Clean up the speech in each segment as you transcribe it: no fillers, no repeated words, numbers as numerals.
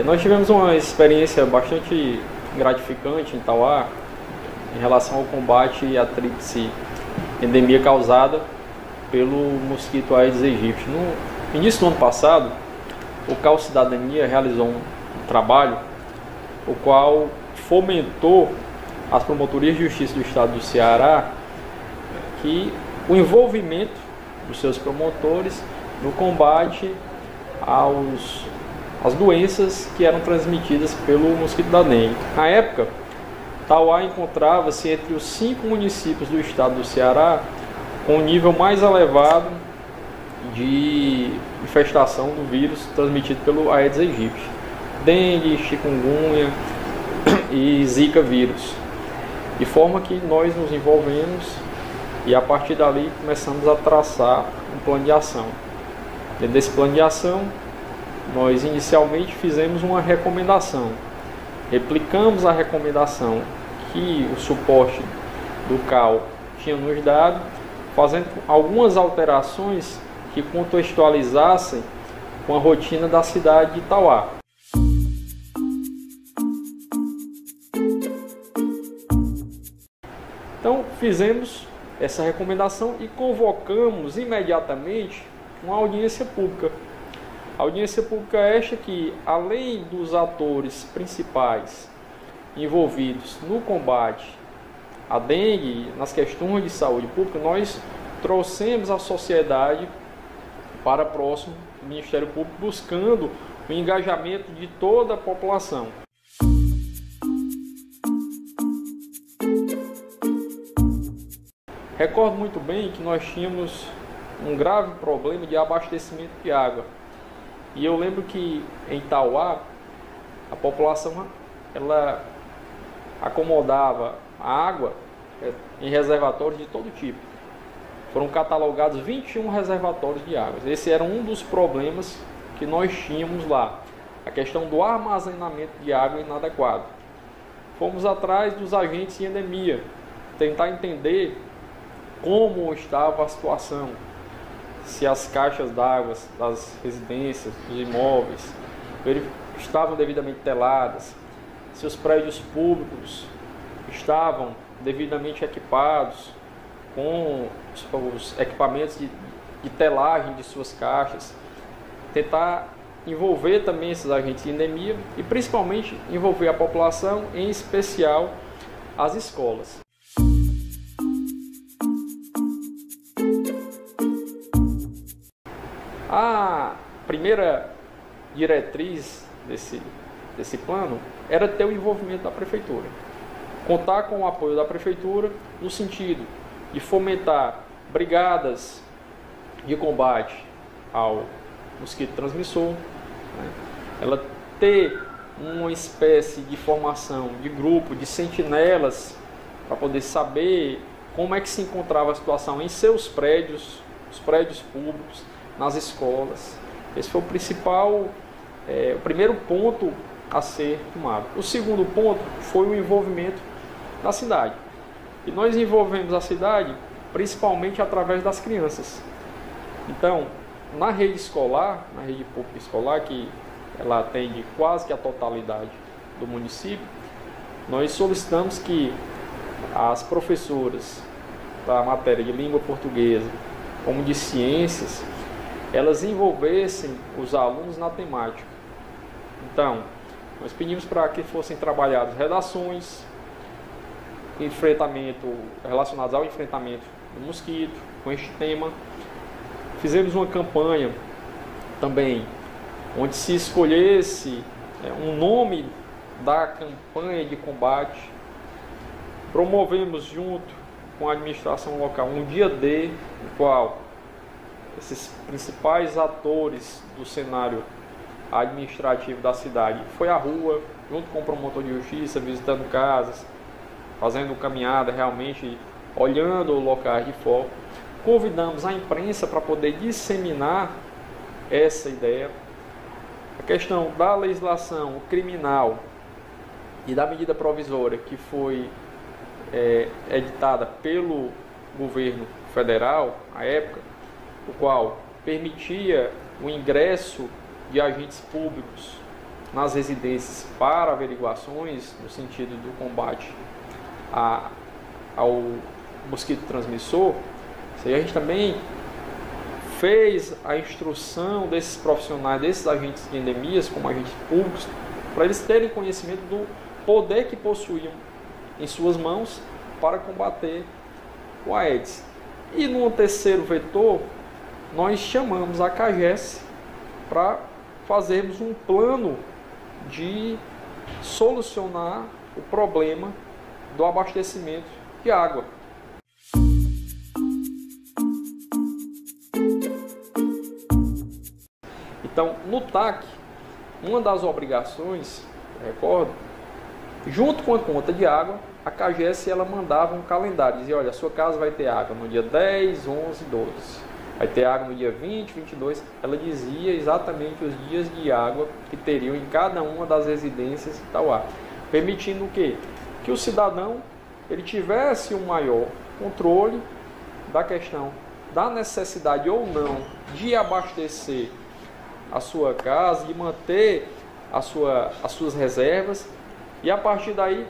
Nós tivemos uma experiência bastante gratificante em Tauá em relação ao combate à tríplice endemia causada pelo mosquito Aedes aegypti. No início do ano passado, o CAU Cidadania realizou um trabalho o qual fomentou as promotorias de justiça do estado do Ceará que o envolvimento dos seus promotores no combate às doenças que eram transmitidas pelo mosquito da dengue. Na época, Tauá encontrava-se entre os 5 municípios do estado do Ceará com o nível mais elevado de infestação do vírus transmitido pelo Aedes aegypti, dengue, chikungunya e zika vírus. De forma que nós nos envolvemos e a partir dali começamos a traçar um plano de ação. Dentro desse plano de ação, nós inicialmente fizemos uma recomendação. Replicamos a recomendação que o suporte do CAU tinha nos dado, fazendo algumas alterações que contextualizassem com a rotina da cidade de Tauá. Então, fizemos essa recomendação e convocamos imediatamente uma audiência pública. A audiência pública esta que, além dos atores principais envolvidos no combate à dengue, nas questões de saúde pública, nós trouxemos a sociedade para próximo do Ministério Público, buscando o engajamento de toda a população. Recordo muito bem que nós tínhamos um grave problema de abastecimento de água. E eu lembro que em Tauá, a população ela acomodava a água em reservatórios de todo tipo. Foram catalogados 21 reservatórios de água. Esse era um dos problemas que nós tínhamos lá, a questão do armazenamento de água inadequado. Fomos atrás dos agentes de endemia, tentar entender como estava a situação, se as caixas d'água das residências, dos imóveis, estavam devidamente teladas, se os prédios públicos estavam devidamente equipados com os equipamentos de telagem de suas caixas, tentar envolver também esses agentes de endemia e principalmente envolver a população, em especial as escolas. A primeira diretriz desse plano era ter o envolvimento da prefeitura, contar com o apoio da prefeitura no sentido de fomentar brigadas de combate ao mosquito transmissor, ela ter uma espécie de formação de grupo, de sentinelas, para poder saber como é que se encontrava a situação em seus prédios, os prédios públicos, nas escolas. Esse foi o primeiro ponto a ser tomado. O segundo ponto foi o envolvimento da cidade. E nós envolvemos a cidade principalmente através das crianças. Então, na rede escolar, na rede pública escolar, que ela atende quase que a totalidade do município, nós solicitamos que as professoras da matéria de língua portuguesa, como de ciências, elas envolvessem os alunos na temática. Então, nós pedimos para que fossem trabalhadas redações, relacionadas ao enfrentamento do mosquito, com este tema. Fizemos uma campanha também, onde se escolhesse um nome da campanha de combate. Promovemos junto com a administração local um dia D, no qual esses principais atores do cenário administrativo da cidade foi à rua, junto com o promotor de justiça, visitando casas, fazendo caminhada realmente, olhando locais de foco. Convidamos a imprensa para poder disseminar essa ideia. A questão da legislação criminal e da medida provisória que foi editada pelo governo federal, à época, o qual permitia o ingresso de agentes públicos nas residências para averiguações no sentido do combate ao mosquito transmissor, a gente também fez a instrução desses profissionais, desses agentes de endemias, como agentes públicos, para eles terem conhecimento do poder que possuíam em suas mãos para combater o Aedes. E no terceiro vetor, nós chamamos a CAGES para fazermos um plano de solucionar o problema do abastecimento de água. Então, no TAC, uma das obrigações, recordo, junto com a conta de água, a CAGES ela mandava um calendário, dizia, olha, a sua casa vai ter água no dia 10, 11, 12, vai ter água no dia 20, 22, ela dizia exatamente os dias de água que teriam em cada uma das residências de Itauá, permitindo o quê? Que o cidadão ele tivesse um maior controle da questão da necessidade ou não de abastecer a sua casa, de manter as suas reservas e a partir daí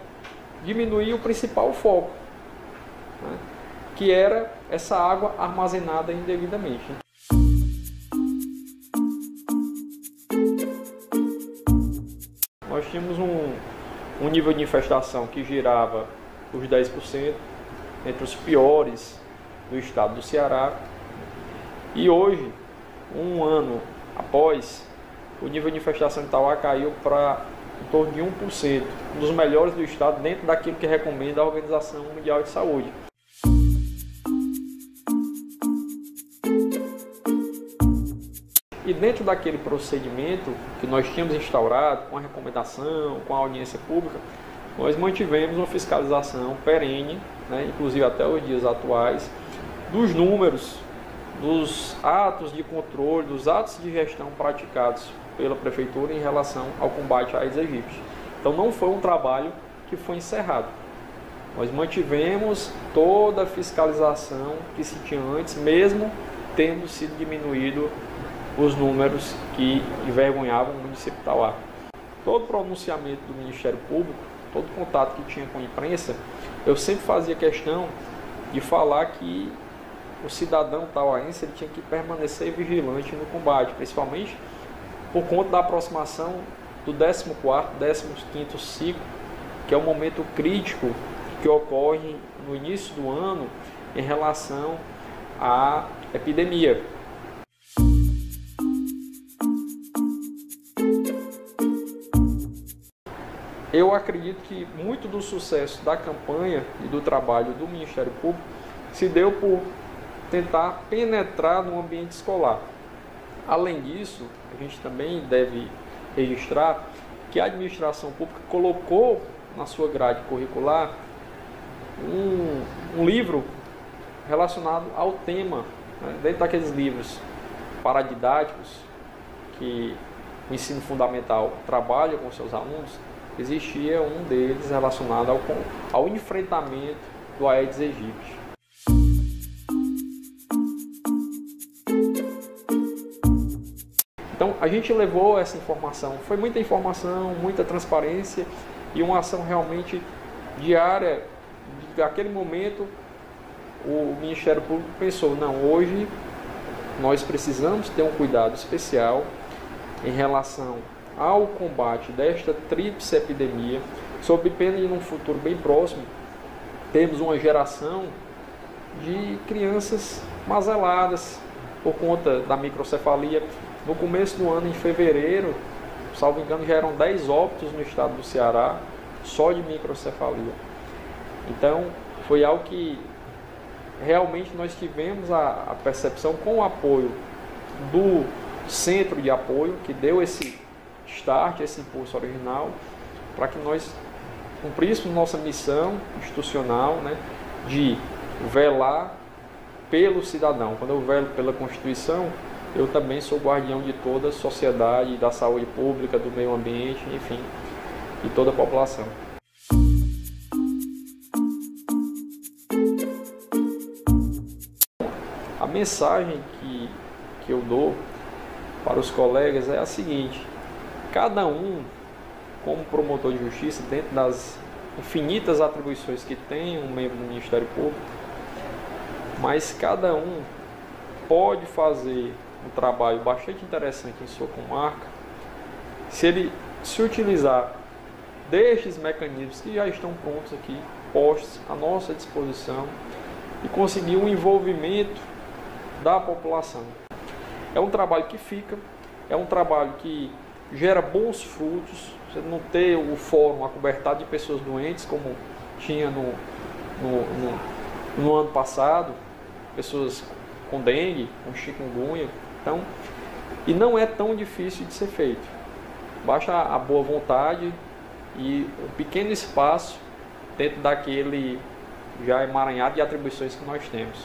diminuir o principal foco, né, que era essa água armazenada indevidamente. Nós tínhamos um nível de infestação que girava os 10%, entre os piores do estado do Ceará, e hoje, um ano após, o nível de infestação de Itauá caiu para em torno de 1%, um dos melhores do estado dentro daquilo que recomenda a Organização Mundial de Saúde. E dentro daquele procedimento que nós tínhamos instaurado, com a recomendação, com a audiência pública, nós mantivemos uma fiscalização perene, né, inclusive até os dias atuais, dos números, dos atos de controle, dos atos de gestão praticados pela Prefeitura em relação ao combate à Aedes aegypti. Então não foi um trabalho que foi encerrado. Nós mantivemos toda a fiscalização que se tinha antes, mesmo tendo sido diminuído os números que envergonhavam o município de Itauá. Todo pronunciamento do Ministério Público, todo contato que tinha com a imprensa, eu sempre fazia questão de falar que o cidadão tauaense ele tinha que permanecer vigilante no combate, principalmente por conta da aproximação do 14º, 15º ciclo, que é o momento crítico que ocorre no início do ano em relação à epidemia. Eu acredito que muito do sucesso da campanha e do trabalho do Ministério Público se deu por tentar penetrar no ambiente escolar. Além disso, a gente também deve registrar que a administração pública colocou na sua grade curricular um livro relacionado ao tema, né? Dentro daqueles livros paradidáticos que o ensino fundamental trabalha com seus alunos, existia um deles relacionado ao enfrentamento do Aedes aegypti. Então, a gente levou essa informação, foi muita informação, muita transparência e uma ação realmente diária. Naquele momento, o Ministério Público pensou, não, hoje nós precisamos ter um cuidado especial em relação ao combate desta tríplice epidemia, sob pena de, num futuro bem próximo, termos uma geração de crianças mazeladas por conta da microcefalia. No começo do ano, em fevereiro, salvo engano, já eram 10 óbitos no estado do Ceará, só de microcefalia. Então, foi algo que realmente nós tivemos a percepção com o apoio do centro de apoio, que deu esse start, esse impulso original, para que nós cumpríssemos nossa missão institucional, né, de velar pelo cidadão. Quando eu velo pela Constituição, eu também sou guardião de toda a sociedade, da saúde pública, do meio ambiente, enfim, de toda a população. A mensagem que eu dou para os colegas é a seguinte: cada um, como promotor de justiça, dentro das infinitas atribuições que tem um membro do Ministério Público, mas cada um pode fazer um trabalho bastante interessante em sua comarca se ele se utilizar destes mecanismos que já estão prontos aqui, postos à nossa disposição, e conseguir um envolvimento da população. É um trabalho que fica, é um trabalho que gera bons frutos. Você não ter o fórum acobertado de pessoas doentes, como tinha no ano passado, pessoas com dengue, com chikungunya. Então, e não é tão difícil de ser feito. Basta a boa vontade e um pequeno espaço dentro daquele já emaranhado de atribuições que nós temos.